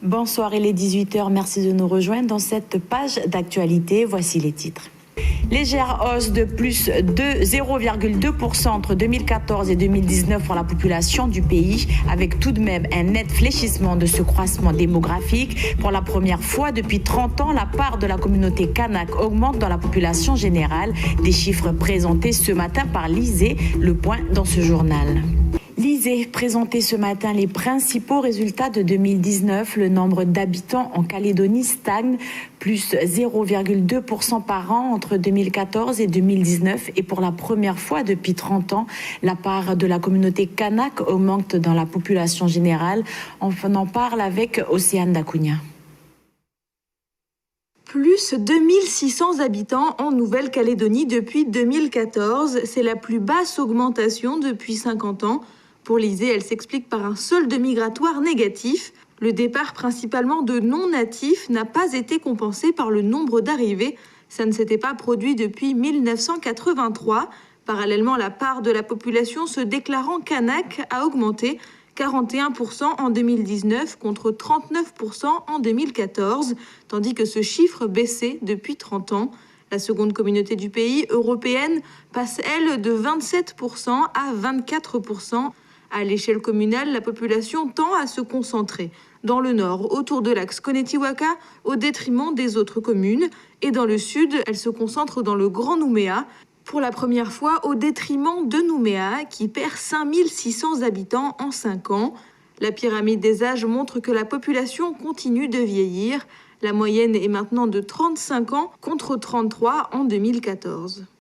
Bonsoir, il est 18h, merci de nous rejoindre dans cette page d'actualité. Voici les titres. Légère hausse de plus de 0,2% entre 2014 et 2019 pour la population du pays, avec tout de même un net fléchissement de ce croissement démographique. Pour la première fois depuis 30 ans, la part de la communauté kanak augmente dans la population générale. Des chiffres présentés ce matin par l'ISEE, le point dans ce journal. L'ISEE présentait ce matin les principaux résultats de 2019. Le nombre d'habitants en Calédonie stagne, plus 0,2% par an entre 2014 et 2019. Et pour la première fois depuis 30 ans, la part de la communauté kanak augmente dans la population générale. On en parle avec Océane Dacunha. Plus 2600 habitants en Nouvelle-Calédonie depuis 2014. C'est la plus basse augmentation depuis 50 ans. Pour l'ISEE, elle s'explique par un solde migratoire négatif. Le départ principalement de non-natifs n'a pas été compensé par le nombre d'arrivées. Ça ne s'était pas produit depuis 1983. Parallèlement, la part de la population se déclarant kanak a augmenté. 41% en 2019 contre 39% en 2014, tandis que ce chiffre baissait depuis 30 ans. La seconde communauté du pays, européenne, passe, elle, de 27% à 24%. À l'échelle communale, la population tend à se concentrer dans le nord, autour de l'axe Konetiwaka, au détriment des autres communes. Et dans le sud, elle se concentre dans le Grand Nouméa, pour la première fois au détriment de Nouméa, qui perd 5600 habitants en 5 ans. La pyramide des âges montre que la population continue de vieillir. La moyenne est maintenant de 35 ans contre 33 en 2014.